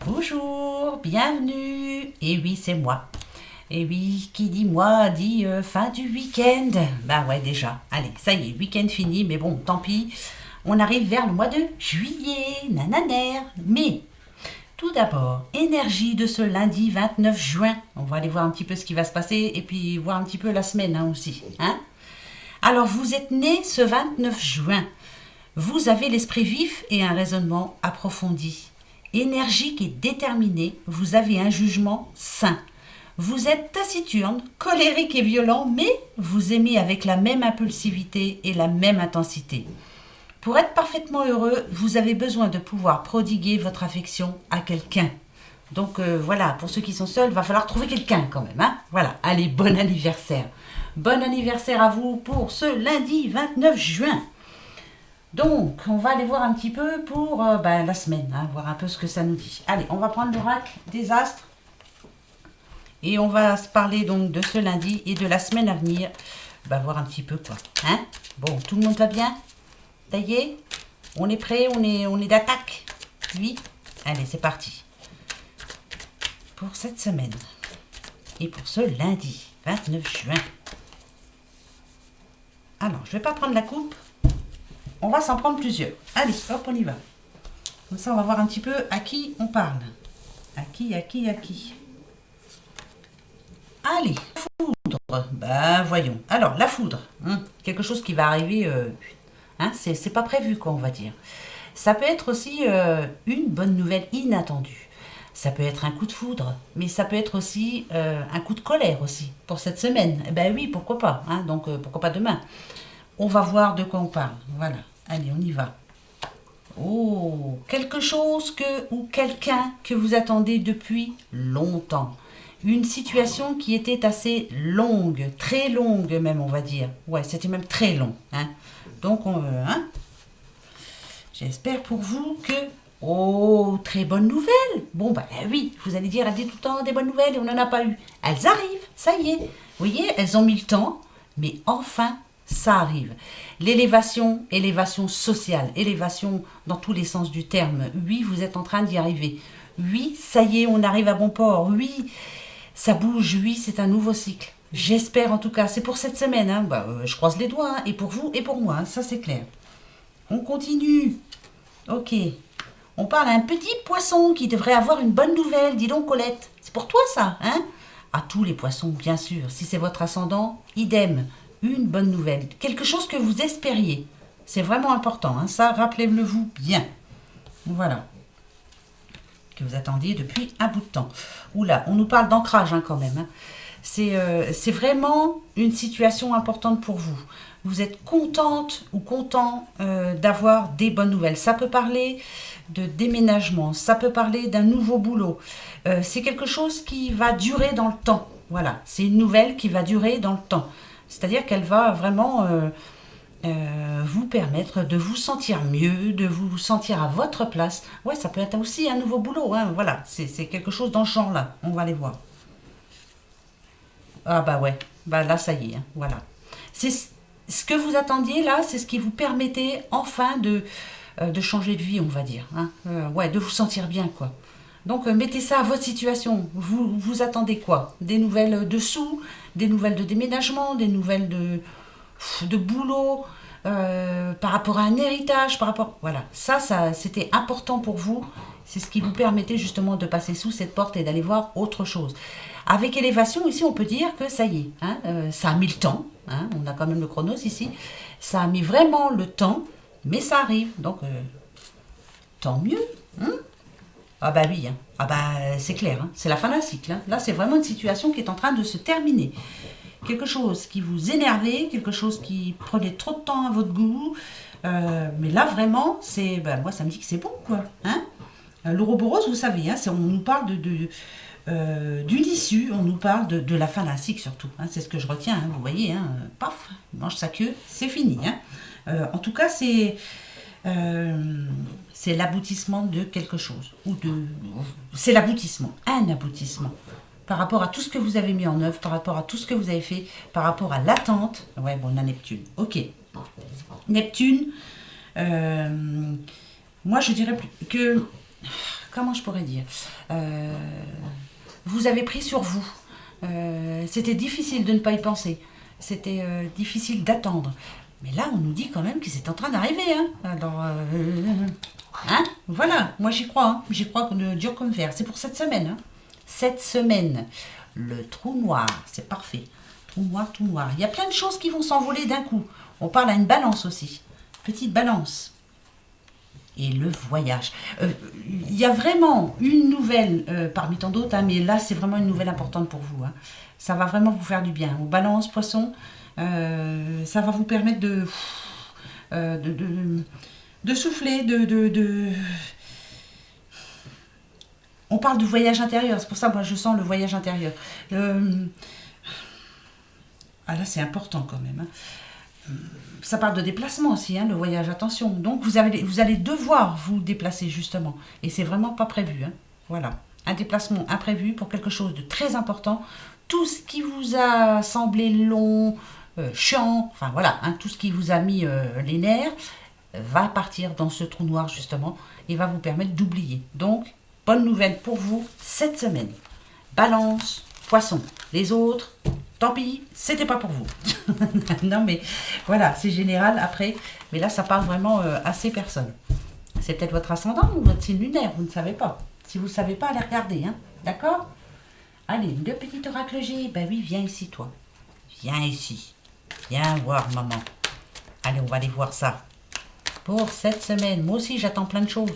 Bonjour, bienvenue. Et oui, c'est moi. Et oui, qui dit moi dit fin du week-end. Bah ouais, déjà. Allez, ça y est, week-end fini, mais bon, tant pis. On arrive vers le mois de juillet, nananère. Mais tout d'abord, énergie de ce lundi 29 juin. On va aller voir un petit peu ce qui va se passer et puis voir un petit peu la semaine aussi. Hein. Alors, vous êtes né ce 29 juin. Vous avez l'esprit vif et un raisonnement approfondi. Énergique et déterminé, vous avez un jugement sain. Vous êtes taciturne, colérique et violent, mais vous aimez avec la même impulsivité et la même intensité. Pour être parfaitement heureux, vous avez besoin de pouvoir prodiguer votre affection à quelqu'un. Donc voilà, pour ceux qui sont seuls, il va falloir trouver quelqu'un quand même. Hein. Voilà, allez, bon anniversaire. Bon anniversaire à vous pour ce lundi 29 juin. Donc, on va aller voir un petit peu pour la semaine, hein, voir un peu ce que ça nous dit. Allez, on va prendre l'oracle des astres et on va se parler donc de ce lundi et de la semaine à venir. Voir un petit peu quoi. Hein. Bon, tout le monde va bien? Ça y est? On est prêt? On est d'attaque? Oui? Allez, c'est parti. Pour cette semaine et pour ce lundi 29 juin. Alors, je ne vais pas prendre la coupe. On va s'en prendre plusieurs. Allez, hop, on y va. Comme ça, on va voir un petit peu à qui on parle. À qui? Allez, foudre. Voyons. Alors, la foudre. Quelque chose qui va arriver. C'est pas prévu, quoi, on va dire. Ça peut être aussi une bonne nouvelle inattendue. Ça peut être un coup de foudre, mais ça peut être aussi un coup de colère aussi pour cette semaine. Oui, pourquoi pas. Hein, donc, pourquoi pas demain. On va voir de quoi on parle. Voilà. Allez, on y va. Oh, quelque chose ou quelqu'un que vous attendez depuis longtemps. Une situation qui était assez longue, très longue même, on va dire. Ouais, c'était même très long. Hein. Donc, j'espère pour vous que... Oh, très bonne nouvelle. Bon, oui, vous allez dire, elle dit tout le temps des bonnes nouvelles et on n'en a pas eu. Elles arrivent, ça y est. Vous voyez, elles ont mis le temps, mais enfin, ça arrive. Élévation sociale, élévation dans tous les sens du terme. Oui, vous êtes en train d'y arriver. Oui, ça y est, on arrive à bon port. Oui, ça bouge. Oui, c'est un nouveau cycle. J'espère en tout cas. C'est pour cette semaine. Hein. Je croise les doigts. Hein, et pour vous et pour moi. Hein, ça, c'est clair. On continue. Ok. On parle à un petit poisson qui devrait avoir une bonne nouvelle. Dis donc, Colette. C'est pour toi, ça. Hein? À tous les poissons, bien sûr. Si c'est votre ascendant, idem. Une bonne nouvelle, quelque chose que vous espériez. C'est vraiment important, hein, ça, rappelez-le-vous bien. Voilà. Que vous attendiez depuis un bout de temps. Oula, on nous parle d'ancrage hein, quand même. Hein. C'est vraiment une situation importante pour vous. Vous êtes contente ou content d'avoir des bonnes nouvelles. Ça peut parler de déménagement, ça peut parler d'un nouveau boulot. C'est quelque chose qui va durer dans le temps. Voilà, c'est une nouvelle qui va durer dans le temps. C'est-à-dire qu'elle va vraiment vous permettre de vous sentir mieux, de vous sentir à votre place. Ouais, ça peut être aussi un nouveau boulot. Hein, voilà, c'est quelque chose dans ce genre-là. On va aller voir. Ah ouais, là ça y est. Hein, voilà. C'est ce que vous attendiez là, c'est ce qui vous permettait enfin de changer de vie, on va dire. Hein, de vous sentir bien, quoi. Donc mettez ça à votre situation. Vous attendez quoi? Des nouvelles de sous, des nouvelles de déménagement, des nouvelles de boulot, par rapport à un héritage, par rapport... Voilà, ça c'était important pour vous. C'est ce qui vous permettait justement de passer sous cette porte et d'aller voir autre chose. Avec élévation, ici, on peut dire que ça y est, hein, ça a mis le temps. Hein, on a quand même le chronos ici. Ça a mis vraiment le temps, mais ça arrive. Donc, tant mieux. Hein. Ah oui, hein. C'est clair, hein. C'est la fin d'un cycle. Hein. Là, c'est vraiment une situation qui est en train de se terminer. Quelque chose qui vous énervait, quelque chose qui prenait trop de temps à votre goût. Mais là, vraiment, moi, ça me dit que c'est bon, quoi. Hein. L'ouroboros, vous savez, hein, on nous parle d'une issue, on nous parle de la fin d'un cycle surtout. Hein, c'est ce que je retiens, hein, vous voyez, hein, paf, il mange sa queue, c'est fini. Hein. En tout cas, c'est l'aboutissement de quelque chose. C'est l'aboutissement, un aboutissement. Par rapport à tout ce que vous avez mis en œuvre, par rapport à tout ce que vous avez fait, par rapport à l'attente. Ouais, bon, on a Neptune. Ok. Neptune, moi je dirais que comment je pourrais dire, vous avez pris sur vous. C'était difficile de ne pas y penser. C'était difficile d'attendre. Mais là, on nous dit quand même que c'est en train d'arriver. Hein. Alors, hein, voilà, moi j'y crois. Hein. J'y crois dur comme fer. C'est pour cette semaine. Hein. Cette semaine, le trou noir, c'est parfait. Trou noir, tout noir. Il y a plein de choses qui vont s'envoler d'un coup. On parle à une balance aussi. Petite balance. Et le voyage. Il y a vraiment une nouvelle parmi tant d'autres, hein, mais là c'est vraiment une nouvelle importante pour vous. Hein. Ça va vraiment vous faire du bien. Aux balances, poissons, ça va vous permettre de souffler, On parle du voyage intérieur, c'est pour ça que moi je sens le voyage intérieur. Ah là c'est important quand même. Hein. Ça parle de déplacement aussi, hein, le voyage, attention. Donc vous allez devoir vous déplacer justement. Et c'est vraiment pas prévu. Hein. Voilà. Un déplacement imprévu pour quelque chose de très important. Tout ce qui vous a semblé long, chiant, enfin voilà, hein, tout ce qui vous a mis les nerfs, va partir dans ce trou noir justement et va vous permettre d'oublier. Donc, bonne nouvelle pour vous cette semaine. Balance, poisson. Les autres, tant pis, c'était pas pour vous. Non mais voilà, c'est général après. Mais là, ça parle vraiment à ces personnes. C'est peut-être votre ascendant ou votre signe lunaire, vous ne savez pas. Si vous ne savez pas, allez regarder, hein. D'accord? Allez, le petit oracle G. Ben oui, viens ici, toi. Viens ici. Viens voir, maman. Allez, on va aller voir ça. Pour cette semaine, moi aussi, j'attends plein de choses.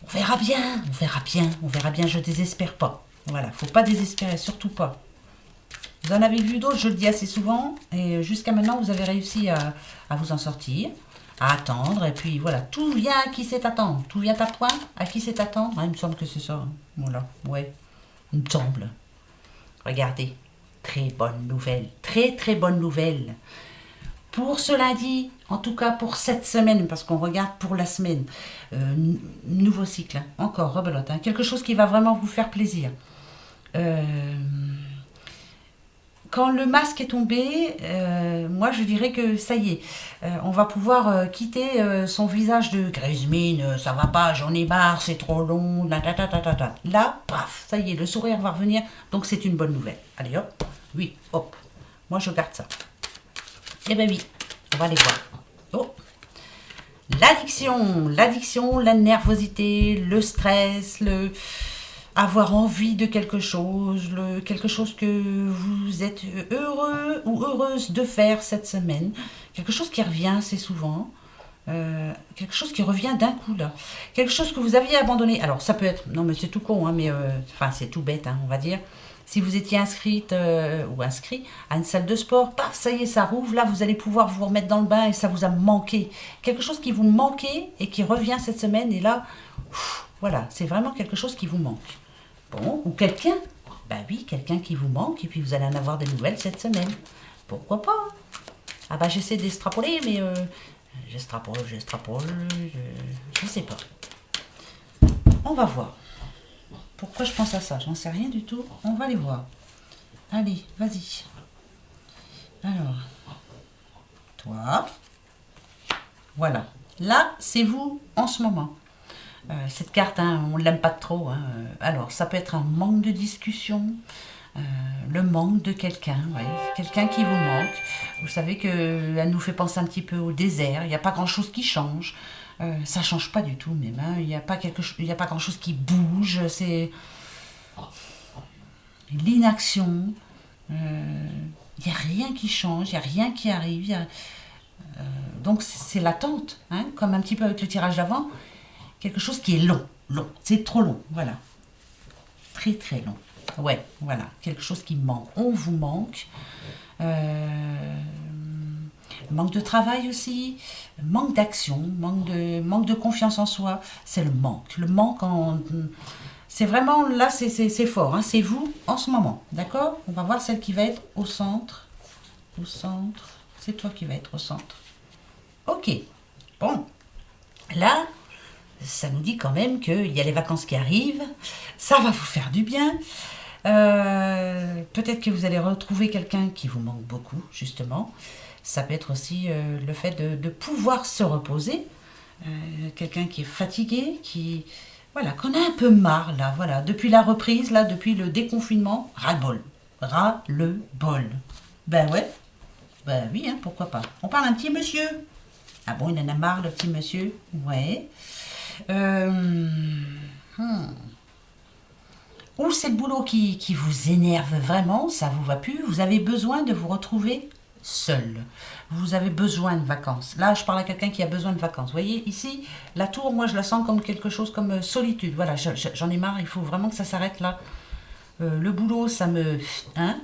On verra bien, on verra bien, on verra bien, je désespère pas. Voilà, faut pas désespérer, surtout pas. Vous en avez vu d'autres, je le dis assez souvent, et jusqu'à maintenant, vous avez réussi à vous en sortir, à attendre, et puis voilà, tout vient à qui sait attendre. Tout vient à point, à qui sait attendre. Ah, il me semble que c'est ça. Hein. Voilà, ouais, il me semble. Regardez, très bonne nouvelle, très très bonne nouvelle. Pour ce lundi, en tout cas pour cette semaine, parce qu'on regarde pour la semaine, nouveau cycle, hein, encore, rebelote, hein, quelque chose qui va vraiment vous faire plaisir. Quand le masque est tombé, moi je dirais que ça y est, on va pouvoir quitter son visage de grise mine, ça va pas, j'en ai marre, c'est trop long, là, paf, ça y est, le sourire va revenir, donc c'est une bonne nouvelle. Allez hop, oui, hop, moi je garde ça. Eh ben oui, on va aller voir. Oh, l'addiction, la nervosité, le stress, avoir envie de quelque chose que vous êtes heureux ou heureuse de faire cette semaine, quelque chose qui revient assez souvent, quelque chose qui revient d'un coup là, quelque chose que vous aviez abandonné. Alors ça peut être, non mais c'est tout con, hein, mais enfin c'est tout bête, hein, on va dire. Si vous étiez inscrite ou inscrit à une salle de sport, paf, ça y est, ça rouvre, là vous allez pouvoir vous remettre dans le bain et ça vous a manqué. Quelque chose qui vous manquait et qui revient cette semaine et là, voilà, c'est vraiment quelque chose qui vous manque. Bon, ou quelqu'un, ben oui, quelqu'un qui vous manque et puis vous allez en avoir des nouvelles cette semaine. Pourquoi pas? Ah bah j'essaie d'extrapoler, mais j'extrapole, je sais pas. On va voir. Pourquoi je pense à ça? J'en sais rien du tout. On va aller voir. Allez, vas-y. Alors, toi. Voilà. Là, c'est vous en ce moment. Cette carte, hein, on ne l'aime pas trop. Hein. Alors, ça peut être un manque de discussion, le manque de quelqu'un, ouais. Quelqu'un qui vous manque. Vous savez qu'elle nous fait penser un petit peu au désert. Il n'y a pas grand-chose qui change. Ça ne change pas du tout, même. Hein. Il n'y a pas grand-chose qui bouge. C'est l'inaction. Il n'y a rien qui change. Il n'y a rien qui arrive. Donc, c'est l'attente, hein, comme un petit peu avec le tirage d'avant. Quelque chose qui est long. C'est trop long, voilà. Très, très long. Ouais, voilà. Quelque chose qui manque. On vous manque. Manque de travail aussi. Manque d'action. Manque de confiance en soi. C'est le manque. Le manque c'est vraiment, là, c'est fort. Hein, c'est vous en ce moment. D'accord? On va voir celle qui va être au centre. Au centre. C'est toi qui vas être au centre. Ok. Bon. Là... ça nous dit quand même qu'il y a les vacances qui arrivent, ça va vous faire du bien. Peut-être que vous allez retrouver quelqu'un qui vous manque beaucoup, justement. Ça peut être aussi le fait de pouvoir se reposer. Quelqu'un qui est fatigué, qui Voilà, qu'on a un peu marre, là, voilà. Depuis la reprise, là, depuis le déconfinement, ras-le-bol. Ras-le-bol. Ben ouais, ben oui, hein, pourquoi pas. On parle un petit monsieur. Ah bon, il en a marre, le petit monsieur. Ouais. Euh, hmm. Ou c'est le boulot qui vous énerve vraiment, ça vous va plus, vous avez besoin de vous retrouver seul. Vous avez besoin de vacances. Là, je parle à quelqu'un qui a besoin de vacances. Vous voyez, ici, la tour, moi, je la sens comme quelque chose comme solitude. Voilà, j'en ai marre, il faut vraiment que ça s'arrête là. Le boulot, ça me... Hein,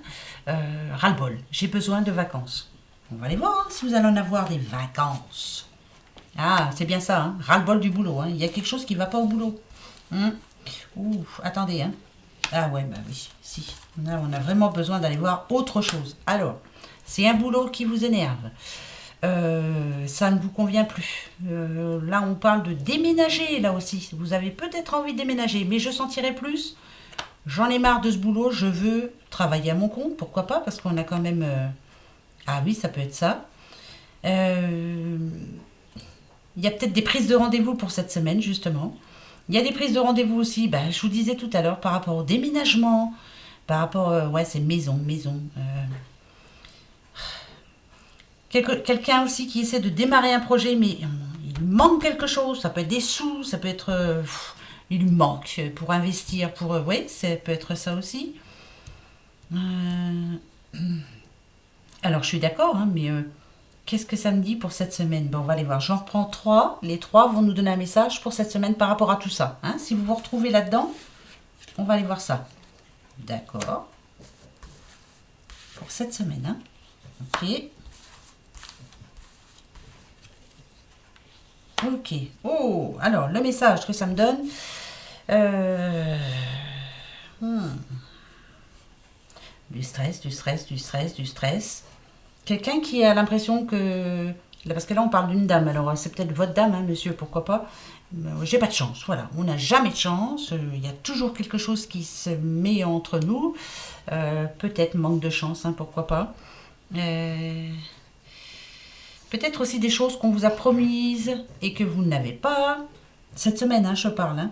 ras-le-bol. J'ai besoin de vacances. On va aller voir hein, si vous allez en avoir des vacances. Ah, c'est bien ça, hein, ras-le-bol du boulot. Hein. Il y a quelque chose qui ne va pas au boulot. Ouh, attendez, hein. Ah ouais, bah oui, si. Là, on a vraiment besoin d'aller voir autre chose. Alors, c'est un boulot qui vous énerve. Ça ne vous convient plus. Là, on parle de déménager, là aussi. Vous avez peut-être envie de déménager, mais je sentirai plus. J'en ai marre de ce boulot, je veux travailler à mon compte, pourquoi pas, parce qu'on a quand même... Ah oui, ça peut être ça. Il y a peut-être des prises de rendez-vous pour cette semaine, justement. Il y a des prises de rendez-vous aussi, ben, je vous disais tout à l'heure, par rapport au déménagement, par rapport, ouais, c'est maison. Quelqu'un aussi qui essaie de démarrer un projet, mais il lui manque quelque chose, ça peut être des sous, ça peut être, il lui manque pour investir, pour, ouais, ça peut être ça aussi. Alors, je suis d'accord, hein, mais qu'est-ce que ça me dit pour cette semaine? Bon, on va aller voir. J'en reprends trois. Les trois vont nous donner un message pour cette semaine par rapport à tout ça. Hein. Si vous vous retrouvez là-dedans, on va aller voir ça. D'accord. Pour cette semaine. Hein. Ok. Ok. Oh, alors, le message que ça me donne. Du stress. Quelqu'un qui a l'impression que... Parce que là, on parle d'une dame. Alors, c'est peut-être votre dame, hein, monsieur, pourquoi pas. J'ai pas de chance, voilà. On n'a jamais de chance. Il y a toujours quelque chose qui se met entre nous. Peut-être manque de chance, hein, pourquoi pas. Peut-être aussi des choses qu'on vous a promises et que vous n'avez pas. Cette semaine, hein, je parle. Hein.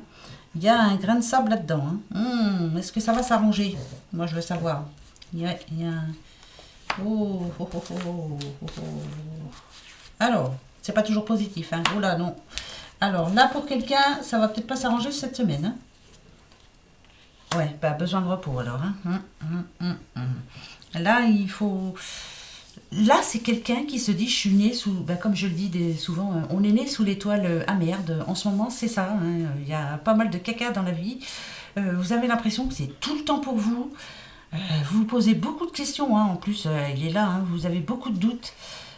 Il y a un grain de sable là-dedans. Hein. Est-ce que ça va s'arranger? Moi, je veux savoir. Il y a un... Oh. Alors, c'est pas toujours positif. Hein. Oh là, non. Alors, là, pour quelqu'un, ça va peut-être pas s'arranger cette semaine. Hein. Ouais, bah, besoin de repos, alors. Hein. Là, il faut... Là, c'est quelqu'un qui se dit, je suis né sous... Bah, comme je le dis souvent, on est né sous l'étoile à merde. En ce moment, c'est ça. Hein. Il y a pas mal de caca dans la vie. Vous avez l'impression que c'est tout le temps pour vous. Vous vous posez beaucoup de questions, hein, en plus, il est là, hein, vous avez beaucoup de doutes.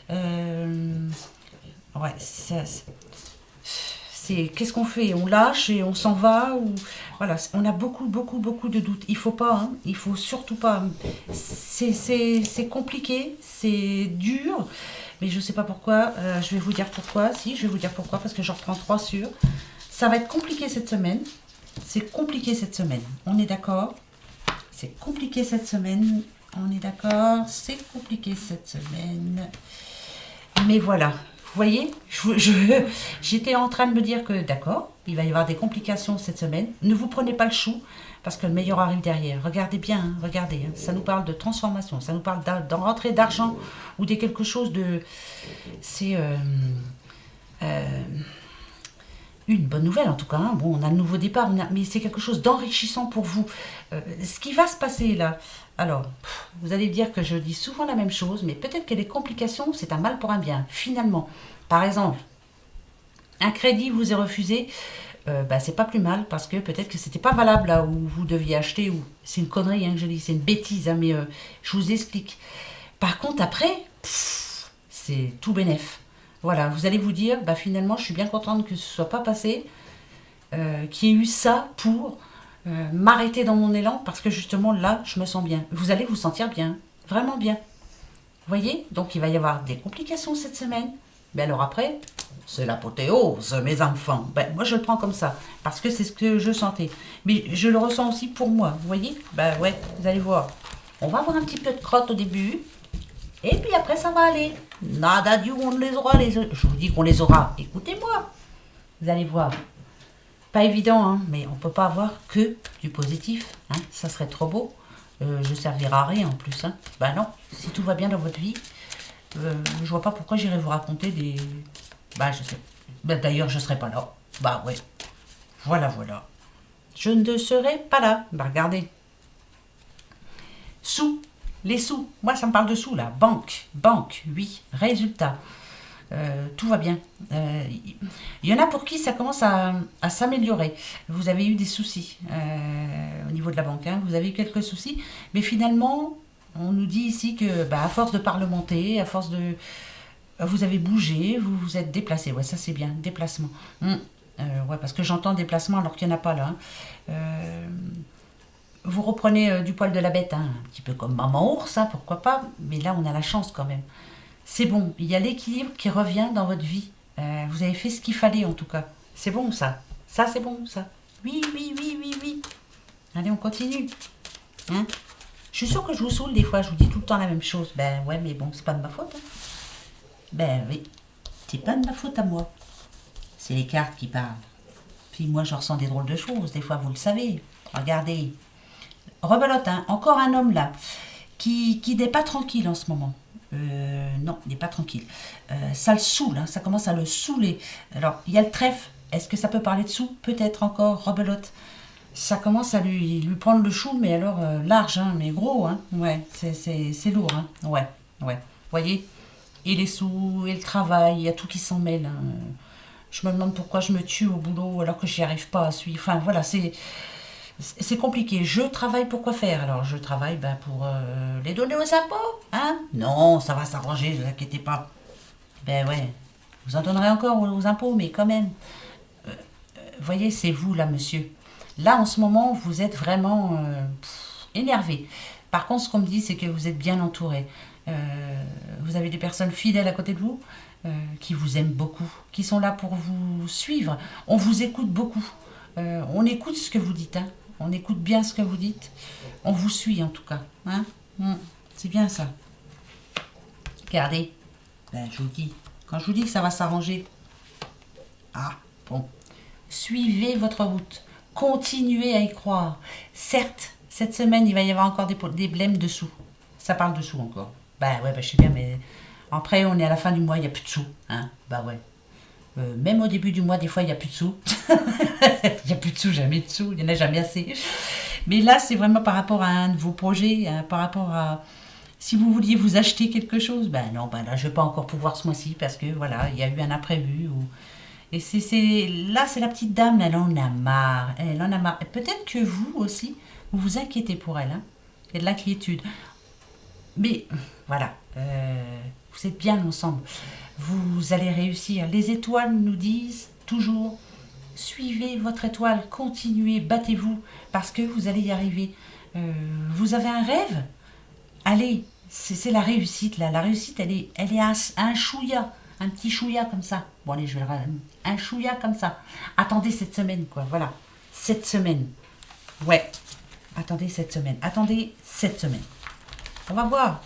Ouais, c'est qu'est-ce qu'on fait? On lâche et on s'en va ou voilà, on a beaucoup de doutes. Il faut pas, hein, il faut surtout pas. C'est compliqué, c'est dur, mais je sais pas pourquoi. Je vais vous dire pourquoi. Si, je vais vous dire pourquoi parce que j'en reprends trois sur. Ça va être compliqué cette semaine. C'est compliqué cette semaine. On est d'accord? C'est compliqué cette semaine, on est d'accord, c'est compliqué cette semaine. Mais voilà, vous voyez, j'étais en train de me dire que d'accord, il va y avoir des complications cette semaine. Ne vous prenez pas le chou, parce que le meilleur arrive derrière. Regardez bien, hein, regardez, hein, ça nous parle de transformation, ça nous parle d'entrée d'argent ou de quelque chose de... C'est... une bonne nouvelle en tout cas, hein. Bon, on a un nouveau départ, mais c'est quelque chose d'enrichissant pour vous. Ce qui va se passer là, alors, vous allez dire que je dis souvent la même chose, mais peut-être que les complications, c'est un mal pour un bien, finalement. Par exemple, un crédit vous est refusé, c'est pas plus mal, parce que peut-être que c'était pas valable là où vous deviez acheter, ou c'est une connerie hein, que je dis, c'est une bêtise, hein, mais je vous explique. Par contre, après, c'est tout bénef. Voilà, vous allez vous dire, finalement, je suis bien contente que ce ne soit pas passé, qu'il y ait eu ça pour m'arrêter dans mon élan, parce que justement, là, je me sens bien. Vous allez vous sentir bien, vraiment bien. Vous voyez? Donc, il va y avoir des complications cette semaine. Mais alors après, c'est l'apothéose, mes enfants. Moi, je le prends comme ça, parce que c'est ce que je sentais. Mais je le ressens aussi pour moi, vous voyez? Ouais, vous allez voir. On va avoir un petit peu de crotte au début. Et puis après, ça va aller. Nada du on les aura. Je vous dis qu'on les aura. Écoutez-moi. Vous allez voir. Pas évident, hein, mais on peut pas avoir que du positif. Hein, ça serait trop beau. Je servirai à rien en plus. Hein. Bah non, si tout va bien dans votre vie, je vois pas pourquoi j'irai vous raconter des... Bah je sais. Bah, d'ailleurs, je serai pas là. Bah ouais. Voilà, voilà. Je ne serai pas là. Bah regardez. Sous. Les sous. Moi, ça me parle de sous là. Banque. Banque, oui. Résultat. Tout va bien. Il y en a pour qui ça commence à s'améliorer. Vous avez eu des soucis au niveau de la banque. Hein. Vous avez eu quelques soucis. Mais finalement, on nous dit ici que bah, à force de parlementer, à force de... Vous avez bougé, vous vous êtes déplacé. Ouais, ça c'est bien. Déplacement. Ouais, parce que j'entends déplacement alors qu'il n'y en a pas là. Hein. Vous reprenez du poil de la bête. Hein. Un petit peu comme maman ours, hein, pourquoi pas. Mais là, on a la chance quand même. C'est bon, il y a l'équilibre qui revient dans votre vie. Vous avez fait ce qu'il fallait en tout cas. C'est bon ça. Ça c'est bon ça. Oui, oui, oui, oui, oui. Allez, on continue. Hein, je suis sûre que je vous saoule des fois, je vous dis tout le temps la même chose. Ben ouais, mais bon, c'est pas de ma faute. Hein. Ben oui, c'est pas de ma faute à moi. C'est les cartes qui parlent. Puis moi, je ressens des drôles de choses, des fois, vous le savez. Regardez. Rebelote, hein, encore un homme là, qui n'est pas tranquille en ce moment. Non, il n'est pas tranquille. Ça le saoule, hein, ça commence à le saouler. Alors, il y a le trèfle. Est-ce que ça peut parler de sous? Peut-être encore, rebelote. Ça commence à lui prendre le chou, mais alors large, hein, mais gros. Hein. Ouais, c'est lourd. Hein. Ouais, ouais. Vous voyez? Et les sous, et le travail, il y a tout qui s'en mêle. Hein. Je me demande pourquoi je me tue au boulot alors que j'y arrive pas à suivre. Enfin, voilà, c'est compliqué. Je travaille pour quoi faire? Alors, je travaille ben, pour les donner aux impôts. Hein? Non, ça va s'arranger, ne vous inquiétez pas. Ben ouais, vous en donnerez encore aux impôts, mais quand même. Voyez, c'est vous là, monsieur. Là, en ce moment, vous êtes vraiment énervé. Par contre, ce qu'on me dit, c'est que vous êtes bien entouré. Vous avez des personnes fidèles à côté de vous qui vous aiment beaucoup, qui sont là pour vous suivre. On vous écoute beaucoup. On écoute ce que vous dites. Hein. On écoute bien ce que vous dites. On vous suit en tout cas. Hein. C'est bien ça. Regardez. Ben, je vous dis. Quand je vous dis que ça va s'arranger. Ah, bon. Suivez votre route. Continuez à y croire. Certes, cette semaine, il va y avoir encore des blèmes dessous. Ça parle dessous encore. Bah ouais, bah, je sais bien, mais après, on est à la fin du mois, il n'y a plus de sous. Hein. Bah ouais. Même au début du mois, des fois, il n'y a plus de sous. Il n'y a plus de sous, jamais de sous. Il n'y en a jamais assez. Mais là, c'est vraiment par rapport à un de vos projets, hein, par rapport à... Si vous vouliez vous acheter quelque chose, ben non, ben là, je ne vais pas encore pouvoir ce mois-ci parce que, voilà, il y a eu un imprévu. Et là, c'est la petite dame, elle en a marre. Elle en a marre. Et peut-être que vous aussi, vous vous inquiétez pour elle. Hein. Il y a de l'inquiétude. Mais, voilà, vous êtes bien ensemble. Vous allez réussir. Les étoiles nous disent toujours, suivez votre étoile, continuez, battez-vous, parce que vous allez y arriver. Vous avez un rêve? Allez, c'est la réussite, là. La réussite, elle est à un chouïa, un petit chouïa comme ça. Bon, allez, je vais un chouïa comme ça. Attendez cette semaine, quoi, voilà. Cette semaine. Ouais. Attendez cette semaine. Attendez cette semaine. On va voir.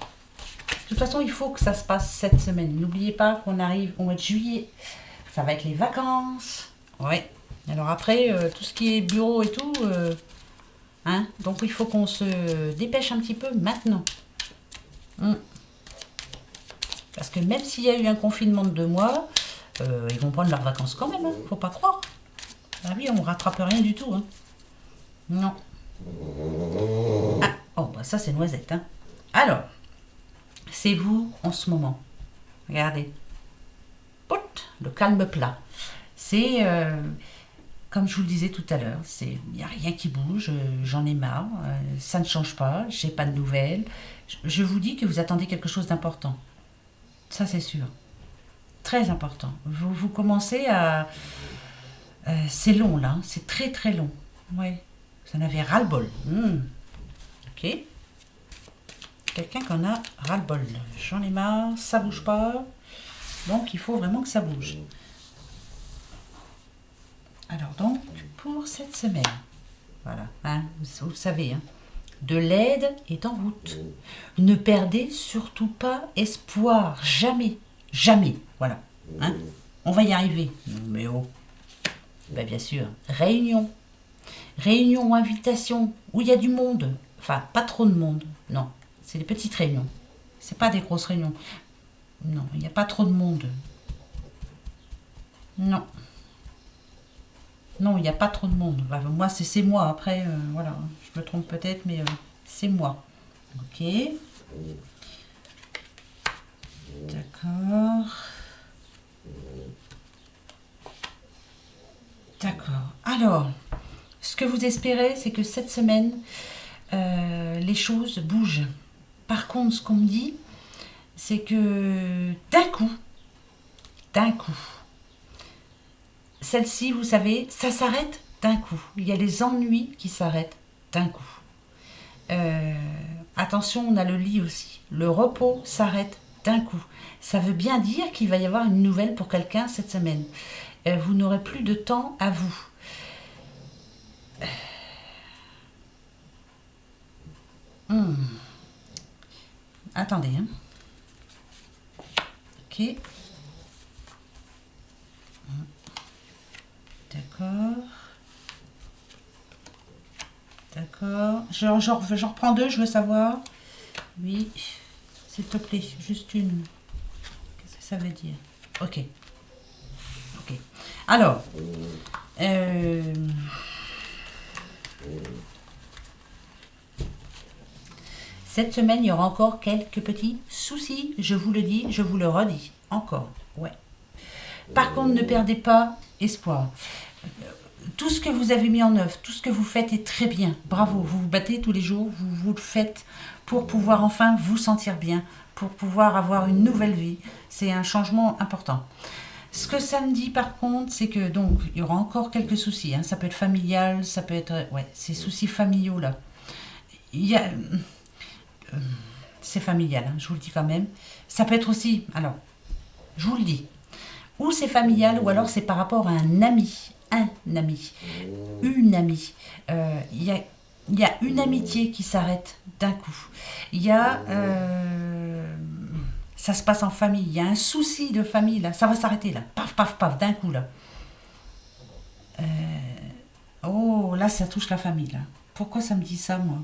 De toute façon, il faut que ça se passe cette semaine. N'oubliez pas qu'on arrive au mois de juillet. Ça va être les vacances. Ouais. Alors après, tout ce qui est bureau et tout, hein. Donc il faut qu'on se dépêche un petit peu maintenant. Parce que même s'il y a eu un confinement de 2 mois, ils vont prendre leurs vacances quand même. Hein. Faut pas croire. Ah oui, on rattrape rien du tout. Hein. Non. Ah, oh, bah ça c'est noisette. Hein. Alors. C'est vous en ce moment. Regardez. Pout, le calme plat. C'est, comme je vous le disais tout à l'heure, il n'y a rien qui bouge, j'en ai marre, ça ne change pas, j'ai pas de nouvelles. Je vous dis que vous attendez quelque chose d'important. Ça, c'est sûr. Très important. Vous commencez à... c'est long, là. Hein, c'est très, très long. Ouais. Vous en avez ras-le-bol. Ok. Quelqu'un qui en a ras-le-bol. J'en ai marre, ça bouge pas. Donc, il faut vraiment que ça bouge. Alors, donc, pour cette semaine, voilà, hein, vous le savez, hein, de l'aide est en route. Ne perdez surtout pas espoir. Jamais. Jamais. Voilà. Hein, on va y arriver. Mais oh. Ben, bien sûr, réunion. Réunion ou invitation, où il y a du monde. Enfin, pas trop de monde, non. C'est des petites réunions. C'est pas des grosses réunions. Non, il n'y a pas trop de monde. Non. Non, il n'y a pas trop de monde. Enfin, moi, c'est moi. Après, voilà, je me trompe peut-être, mais c'est moi. Ok. D'accord. D'accord. Alors, ce que vous espérez, c'est que cette semaine, les choses bougent. Par contre, ce qu'on me dit, c'est que d'un coup, celle-ci, vous savez, ça s'arrête d'un coup. Il y a les ennuis qui s'arrêtent d'un coup. Euh, Attention, on a le lit aussi. Le repos s'arrête d'un coup. Ça veut bien dire qu'il va y avoir une nouvelle pour quelqu'un cette semaine. Vous n'aurez plus de temps à vous. Hmm. Attendez. Hein. Ok. D'accord. D'accord. J'en reprends deux, je veux savoir. Oui. S'il te plaît, juste une. Qu'est-ce que ça veut dire? Ok. Ok. Alors. Cette semaine, il y aura encore quelques petits soucis. Je vous le dis, je vous le redis. Encore. Ouais. Par contre, ne perdez pas espoir. Tout ce que vous avez mis en œuvre, tout ce que vous faites est très bien. Bravo, vous vous battez tous les jours, vous le faites pour pouvoir enfin vous sentir bien, pour pouvoir avoir une nouvelle vie. C'est un changement important. Ce que ça me dit par contre, c'est que donc il y aura encore quelques soucis. Hein. Ça peut être familial, ça peut être ces soucis familiaux là. Il y a c'est familial, hein, je vous le dis quand même. Ça peut être aussi, alors, je vous le dis, ou c'est familial, ou alors c'est par rapport à un ami, une amie. Il y a une amitié qui s'arrête d'un coup. Il y a, ça se passe en famille. Il y a un souci de famille là. Ça va s'arrêter là. Paf, paf, paf, d'un coup là. Oh, là, ça touche la famille là. Pourquoi ça me dit ça, moi?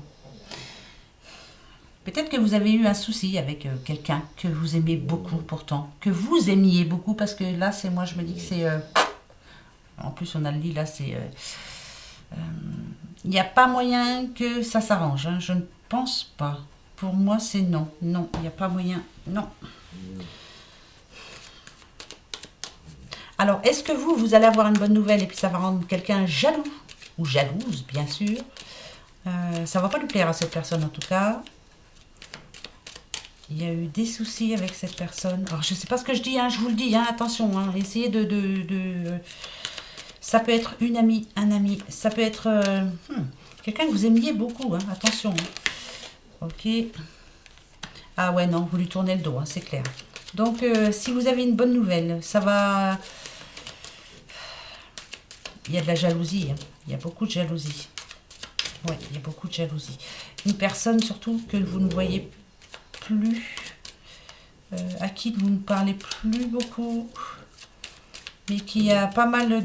Peut-être que vous avez eu un souci avec quelqu'un que vous aimez beaucoup pourtant, que vous aimiez beaucoup, parce que là, c'est moi, je me dis que c'est... en plus, on a le lit, là, c'est... il n'y a pas moyen que ça s'arrange, hein, je ne pense pas. Pour moi, c'est non. Non, il n'y a pas moyen. Non. Alors, est-ce que vous allez avoir une bonne nouvelle et puis ça va rendre quelqu'un jaloux ou jalouse, bien sûr. Ça ne va pas lui plaire à cette personne, en tout cas. Il y a eu des soucis avec cette personne. Alors, je ne sais pas ce que je dis, hein, je vous le dis, hein, attention. Hein, essayez Ça peut être une amie, un ami. Ça peut être quelqu'un que vous aimiez beaucoup. Hein, attention. Hein. Ok. Ah ouais, non, vous lui tournez le dos, hein, c'est clair. Donc, si vous avez une bonne nouvelle, ça va... Il y a de la jalousie. Hein. Il y a beaucoup de jalousie. Oui, il y a beaucoup de jalousie. Une personne, surtout, que vous ne voyez plus, à qui vous ne parlez plus beaucoup, mais qui a pas mal...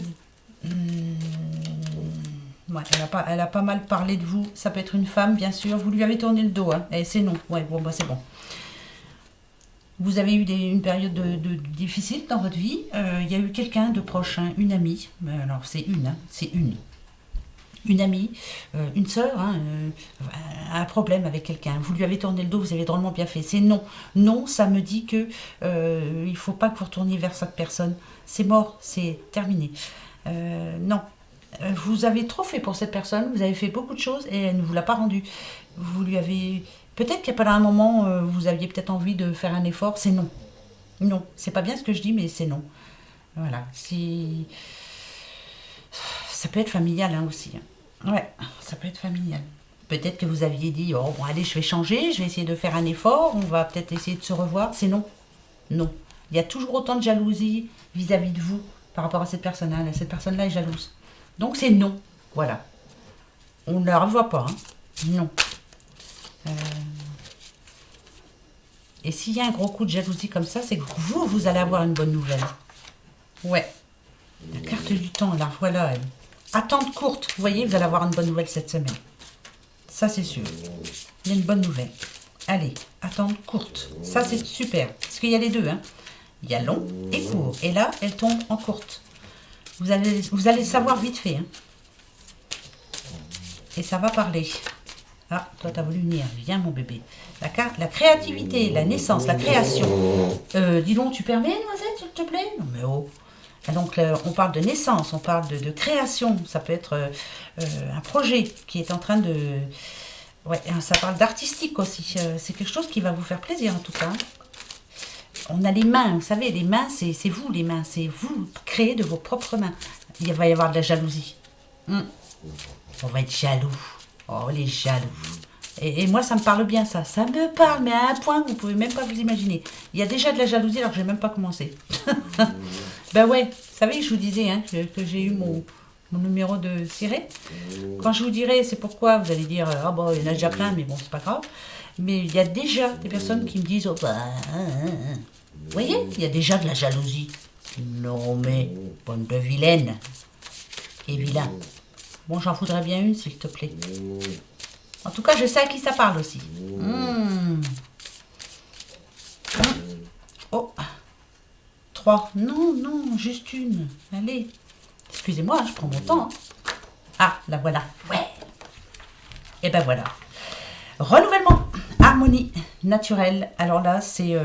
ouais, elle a pas mal parlé de vous. Ça peut être une femme, bien sûr. Vous lui avez tourné le dos. Hein. Et c'est non. Ouais, bon, bah, c'est bon. Vous avez eu une période difficile dans votre vie. Il y a eu quelqu'un de proche, hein, une amie. Alors, c'est une. Hein, c'est une amie, une sœur, hein, a un problème avec quelqu'un. Vous lui avez tourné le dos, vous avez drôlement bien fait. C'est non. Non, ça me dit que il ne faut pas que vous retourniez vers cette personne. C'est mort, c'est terminé. Non. Vous avez trop fait pour cette personne, vous avez fait beaucoup de choses et elle ne vous l'a pas rendu. Vous lui avez... Peut-être qu'à un moment, vous aviez peut-être envie de faire un effort. C'est non. Non. C'est pas bien ce que je dis, mais c'est non. Voilà. Si... Ça peut être familial hein, aussi. Hein. Ouais, ça peut être familial. Peut-être que vous aviez dit, oh bon allez, je vais changer, je vais essayer de faire un effort, on va peut-être essayer de se revoir. C'est non. Non. Il y a toujours autant de jalousie vis-à-vis de vous par rapport à cette personne-là. Cette personne-là est jalouse. Donc c'est non. Voilà. On ne la revoit pas. Hein. Non. Et s'il y a un gros coup de jalousie comme ça, c'est que vous allez avoir une bonne nouvelle. Ouais. La carte du temps, là, voilà. Attente courte. Vous voyez, vous allez avoir une bonne nouvelle cette semaine. Ça, c'est sûr. Il y a une bonne nouvelle. Allez, attente courte. Ça, c'est super. Parce qu'il y a les deux, hein. Il y a long et court. Et là, elle tombe en courte. Vous allez savoir vite fait, hein. Et ça va parler. Ah, toi, t'as voulu venir. Viens, mon bébé. La carte, la créativité, la naissance, la création. Dis donc, tu permets, Noisette, s'il te plaît? Non, mais oh. Ah, donc, on parle de naissance, on parle de création. Ça peut être un projet qui est en train de... Ouais, ça parle d'artistique aussi. C'est quelque chose qui va vous faire plaisir, en tout cas. On a les mains, vous savez, les mains, c'est vous, les mains. C'est vous, créez de vos propres mains. Il va y avoir de la jalousie. On va être jaloux. Oh, les jaloux. Et moi, ça me parle bien, ça. Ça me parle, mais à un point que vous ne pouvez même pas vous imaginer. Il y a déjà de la jalousie alors que je n'ai même pas commencé. Ben ouais, vous savez, je vous disais hein, que j'ai eu mon numéro de ciré. Quand je vous dirai, c'est pourquoi, vous allez dire, ah bon, il y en a déjà plein, mais bon, c'est pas grave. Mais il y a déjà des personnes qui me disent, oh, bah, vous voyez, il y a déjà de la jalousie. Non, mais, bonne de vilaine et vilain. Bon, j'en voudrais bien une, s'il te plaît. En tout cas, je sais à qui ça parle aussi. Oh. 3. Non, non, juste une. Allez. Excusez-moi, je prends mon temps. Hein. Ah, la voilà. Ouais. Et ben voilà. Renouvellement. Harmonie naturelle. Alors là, c'est...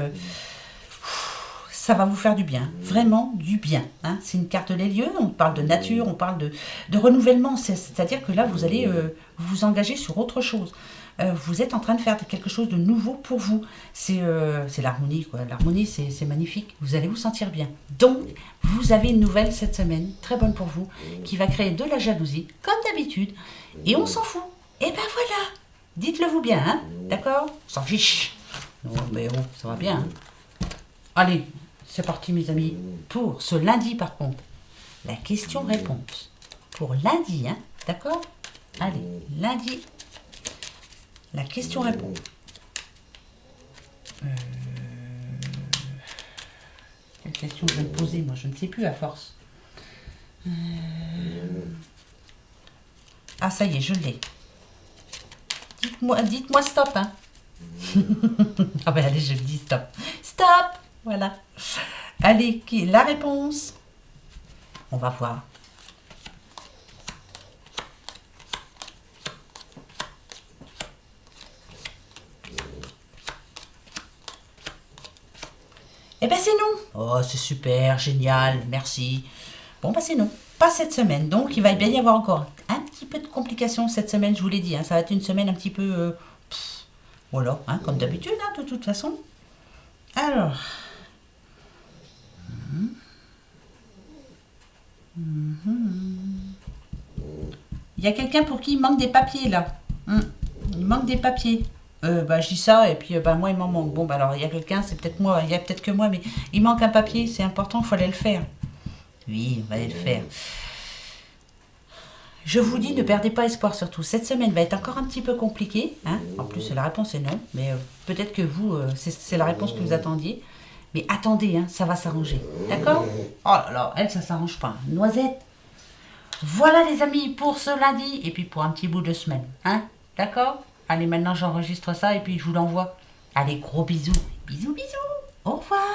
ça va vous faire du bien, vraiment du bien. Hein. C'est une carte des lieux, on parle de nature, on parle de renouvellement. C'est-à-dire que là, vous allez vous engager sur autre chose. Vous êtes en train de faire quelque chose de nouveau pour vous. C'est l'harmonie, quoi. L'harmonie, c'est magnifique. Vous allez vous sentir bien. Donc, vous avez une nouvelle cette semaine, très bonne pour vous, qui va créer de la jalousie, comme d'habitude. Et on s'en fout. Et ben voilà. Dites-le vous bien, hein. D'accord? On s'en fiche. Non, mais oh, ça va bien. Hein. Allez. C'est parti mes amis, pour ce lundi par contre, la question-réponse. Pour lundi, hein, d'accord? Allez, lundi, la question-réponse. Quelle question je vais me poser? Moi, je ne sais plus à force. Ah, ça y est, je l'ai. Dites-moi stop, hein. Ah ben allez, je le dis stop. Stop! Voilà. Allez, la réponse? On va voir. Eh ben c'est non. Oh, c'est super, génial, merci. Bon, ben c'est non. Pas cette semaine. Donc, il va bien y avoir encore un petit peu de complications cette semaine, je vous l'ai dit. Hein, ça va être une semaine un petit peu... voilà, hein, comme d'habitude, hein, de toute façon. Alors... Il y a quelqu'un pour qui il manque des papiers là. Il manque des papiers. Bah, je dis ça et puis bah, moi il m'en manque. Bon bah alors il y a quelqu'un, c'est peut-être moi, il y a peut-être que moi, mais il manque un papier, c'est important, il faut aller le faire. Oui, on va aller le faire. Je vous dis, ne perdez pas espoir surtout. Cette semaine va être encore un petit peu compliquée. Hein. En plus, la réponse est non, mais peut-être que vous, c'est la réponse que vous attendiez. Mais attendez, hein, ça va s'arranger. D'accord? Oh là là, elle, ça s'arrange pas. Noisette. Voilà les amis, pour ce lundi, et puis pour un petit bout de semaine. Hein? D'accord? Allez, maintenant j'enregistre ça et puis je vous l'envoie. Allez, gros bisous. Bisous, bisous. Au revoir.